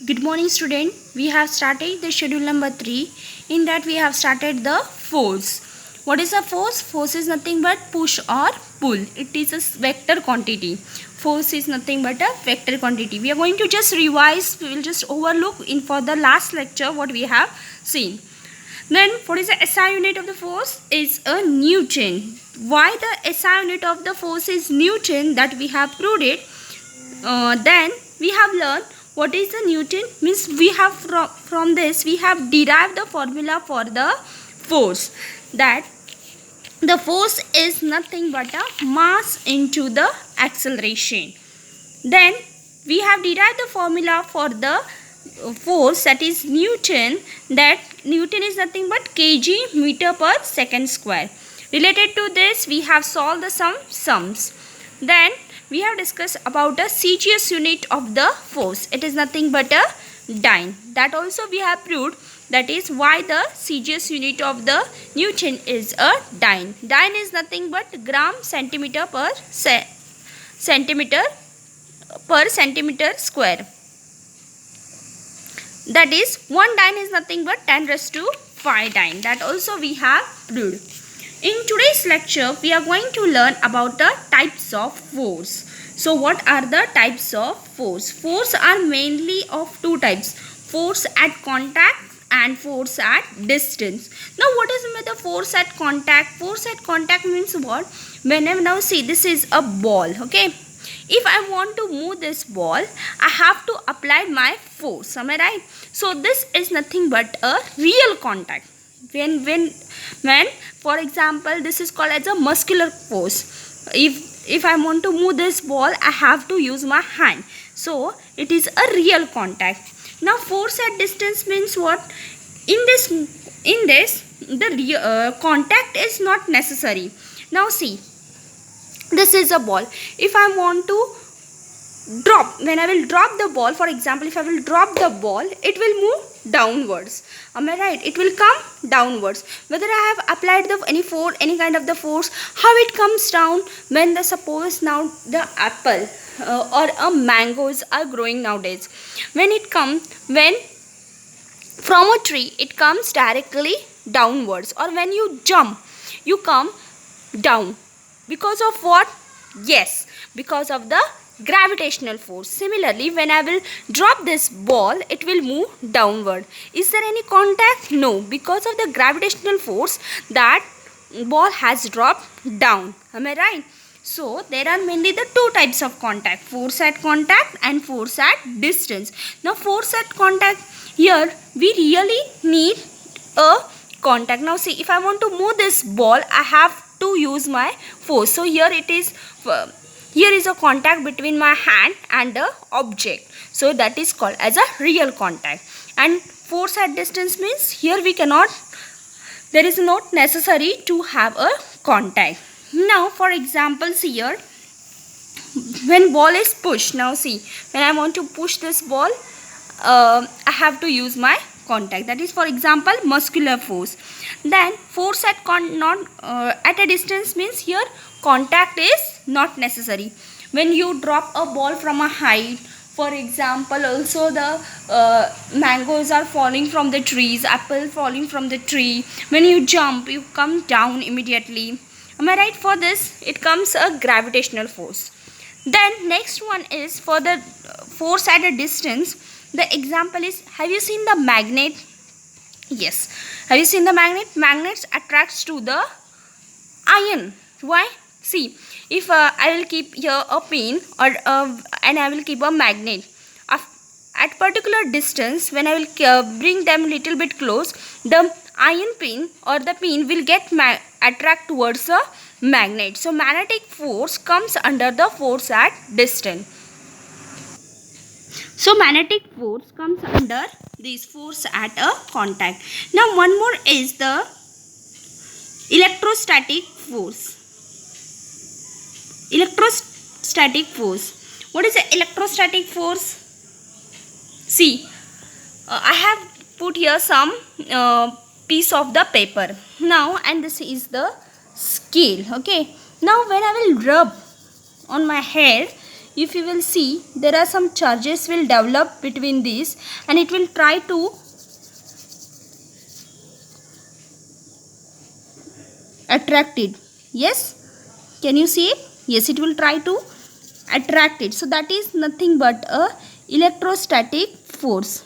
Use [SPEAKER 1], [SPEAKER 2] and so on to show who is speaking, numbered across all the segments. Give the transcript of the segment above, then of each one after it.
[SPEAKER 1] Good morning, student. We have started the schedule number 3. In that, we have started the force. What is a force? Force is nothing but push or pull. It is a vector quantity. Force is nothing but a vector quantity. We are going to just revise. We will just overlook in for the last lecture what we have seen. Then, what is the SI unit of the force? Is a Newton. Why the SI unit of the force is Newton? That we have proved it. Then we have learned what is the Newton, means we have from this we have derived the formula for the force, that the force is nothing but a mass into the acceleration. Then we have derived the formula for the force, that is Newton, that Newton is nothing but kg meter per second square. Related to this, we have solved the sums. Then we have discussed about the CGS unit of the force. It is nothing but a dyne. That also we have proved. That is why the CGS unit of the Newton is a dyne. Dyne is nothing but gram centimeter per centimeter square. That is, one dyne is nothing but 10 raised to 5 dyne. That also we have proved. In today's lecture, we are going to learn about the types of force. So, what are the types of force? Force are mainly of two types: force at contact and force at distance. Now, what is meant the force at contact? Force at contact means what? Whenever, now see, this is a ball, okay? If I want to move this ball, I have to apply my force. Am I right? So, this is nothing but a real contact. When for example, this is called as a muscular force. If I want to move this ball, I have to use my hand. So it is a real contact. Now force at distance means what? In this the contact is not necessary. Now see, this is a ball. If I want to drop, when I will drop the ball, for example, if I will drop the ball, it will move downwards. Am I right? It will come downwards. Whether I have applied any kind of the force, how it comes down? When the suppose now the apple or a mangoes are growing nowadays, when from a tree, it comes directly downwards, or when you jump, you come down. Because of what? Yes, because of the gravitational force. Similarly, when I will drop this ball, it will move downward. Is there any contact? No, because of the gravitational force, that ball has dropped down. Am I right? So there are mainly the two types of contact: force at contact and force at distance. Now force at contact, here we really need a contact. Now see, if I want to move this ball, I have to use my force. So here it is, here is a contact between my hand and the object. So that is called as a real contact. And force at distance means here we cannot, there is not necessary to have a contact. Now for example, see here, when ball is pushed, now see, when I want to push this ball, I have to use my contact. That is, for example, muscular force. Then force at at a distance means here contact is not necessary. When you drop a ball from a height, for example, also the mangoes are falling from the trees, apple falling from the tree. When you jump, you come down immediately. Am I right? For this, it comes a gravitational force. Then next one is for the force at a distance. The example is, have you seen the magnet? Yes. Have you seen the magnet? Magnets attracts to the iron. Why? See, if I will keep here a pin and I will keep a magnet at particular distance, when I will bring them little bit close, the iron pin or the pin will get attract towards a magnet. So magnetic force comes under the force at distance. So magnetic force comes under this force at a contact. Now one more is the electrostatic force. Electrostatic force. What is the electrostatic force? See, I have put here some piece of the paper. Now, and this is the scale. Okay. Now when I will rub on my hair, if you will see, there are some charges will develop between these, and it will try to attract it. Yes, can you see it? Yes, it will try to attract it. So that is nothing but a electrostatic force.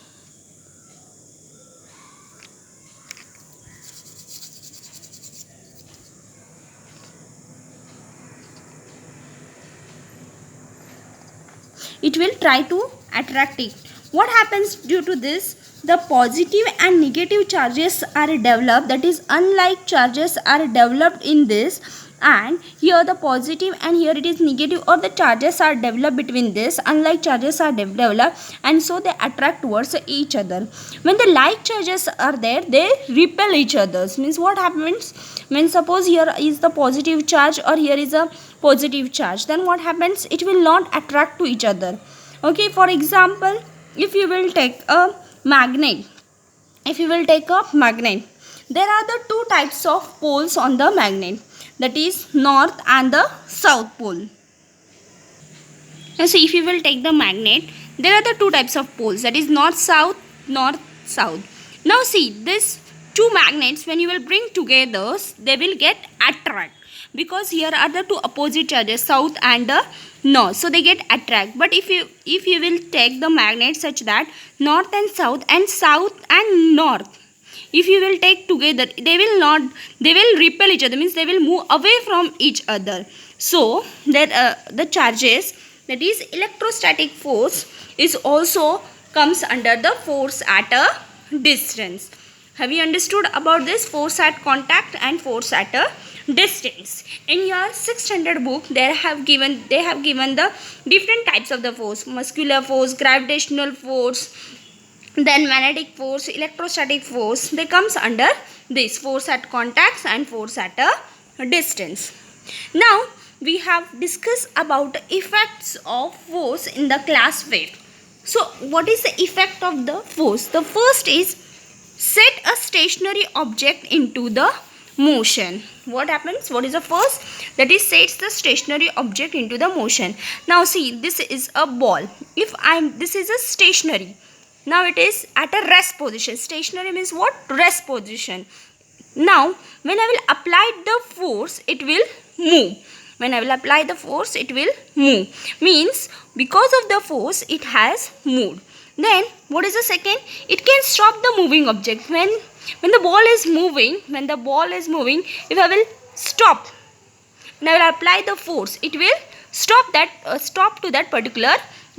[SPEAKER 1] It will try to attract it. What happens due to this? The positive and negative charges are developed, that is unlike charges are developed in this, and here the positive and here it is negative, or the charges are developed between this, unlike charges are developed, and so they attract towards each other. When the like charges are there, they repel each other. Means what happens when suppose here is the positive charge or here is a positive charge, then what happens? It will not attract to each other. Okay, for example, if you will take a magnet, there are the two types of poles on the magnet, that is north and the south pole. Now see, if you will take the magnet, there are the two types of poles, that is north south. Now see, this two magnets, when you will bring together, they will get attract, because here are the two opposite charges, south and north, so they get attract. But if you will take the magnet such that north and south and north, if you will take together, they will repel each other, means they will move away from each other. So that the charges, that is electrostatic force, is also comes under the force at a distance. Have you understood about this force at contact and force at a distance? In your 6th standard book, they have given the different types of the force: muscular force, gravitational force, then magnetic force, electrostatic force. They comes under this force at contacts and force at a distance. Now we have discussed about effects of force in the class 5. So what is the effect of the force? The first is set a stationary object into the motion. What happens? What is the first? That is sets the stationary object into the motion. Now see, this is a ball. This is a stationary. Now it is at a rest position. Stationary means what? Rest position. Now when I will apply the force, it will move. When I will apply the force, it will move. Means because of the force, it has moved. Then what is the second? It can stop the moving object. When the ball is moving, if I will stop, when I will apply the force, it will stop to that particular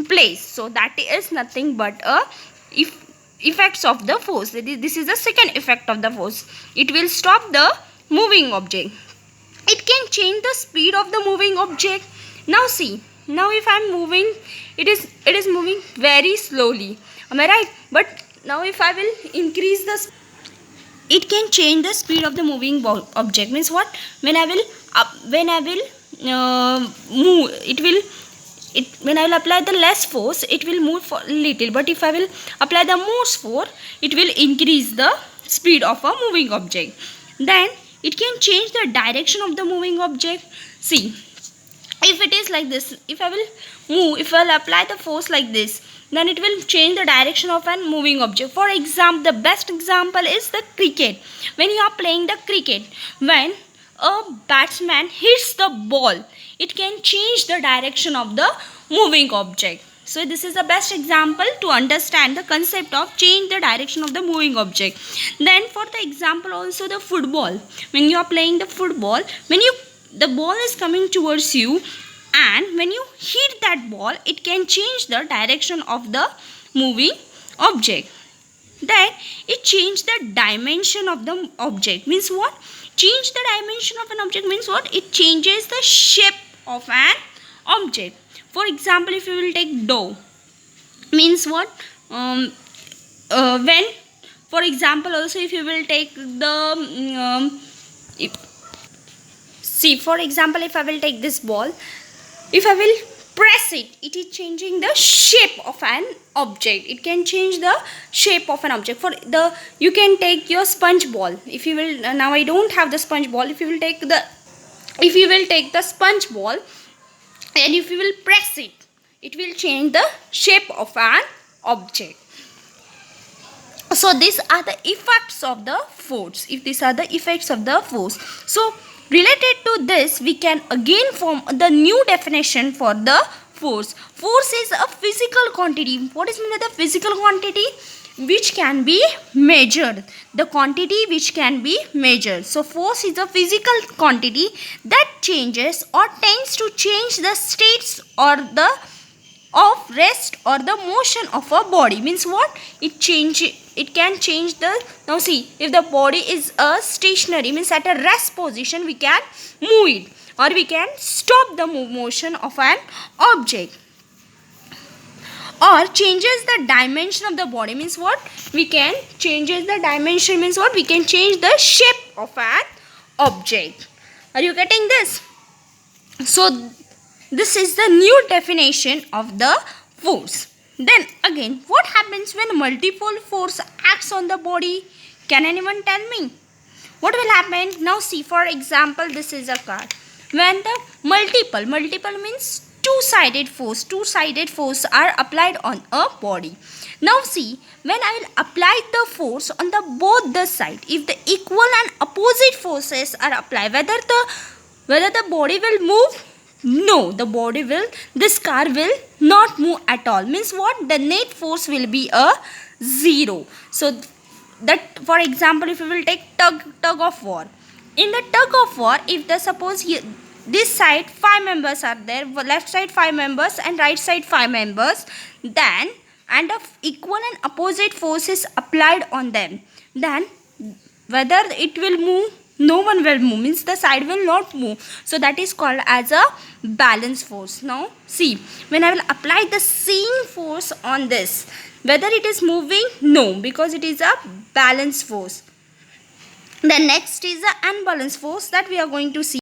[SPEAKER 1] place. So that is nothing but effects of the force. This is the second effect of the force. It will stop the moving object. It can change the speed of the moving object. Now see, now if I am moving, it is moving very slowly. Am I right? But now if I will increase the it can change the speed of the moving object. Means what? When I will move, when I will apply the less force, it will move for little. But if I will apply the more force, it will increase the speed of a moving object. Then it can change the direction of the moving object. See, if it is like this, if I will apply the force like this, then it will change the direction of a moving object. For example, the best example is the cricket. When you are playing the cricket, when a batsman hits the ball, it can change the direction of the moving object. So this is the best example to understand the concept of change the direction of the moving object. Then for the example also the football. When you are playing the football, the ball is coming towards you, and when you hit that ball, it can change the direction of the moving object. Then it change the dimension of the object. Means what? Change the dimension of an object means what? It changes the shape of an object. For example, if you will take dough, means what? When, for example, also if you will take the see, for example, if I will take this ball, if I will press it, it is changing the shape of an object. It can change the shape of an object. You can take your sponge ball. If you will, now I don't have the sponge ball. If you will take the sponge ball, and if you will press it, it will change the shape of an object. So these are the effects of the force. If these are the effects of the force, so related to this we can again form the new definition for the force. Force is a physical quantity. What is meant by the physical quantity? Which can be measured. The quantity which can be measured. So force is a physical quantity that changes or tends to change the states or the of rest or the motion of a body. Means what? It can change the, now see, if the body is a stationary, means at a rest position, we can move it or we can stop the motion of an object. Or changes the dimension of the body, means what? We can changes the dimension, means what? We can change the shape of an object. Are you getting this? So this is the new definition of the force. Then again, what happens when multiple force acts on the body? Can anyone tell me? What will happen? Now see, for example, this is a car. When the multiple means two-sided force are applied on a body. Now see, when I will apply the force on the both the side, if the equal and opposite forces are applied, whether the body will move? No, this car will not move at all. Means what? The net force will be a 0. So that, for example, if we will take tug of war. In the tug of war, if the suppose here, this side 5 members are there, left side 5 members and right side 5 members, then and of equal and opposite force is applied on them, then whether it will move, no one will move, means the side will not move. So that is called as a balance force. Now see, when I will apply the same force on this, whether it is moving? No, because it is a balance force. The next is the unbalanced force that we are going to see.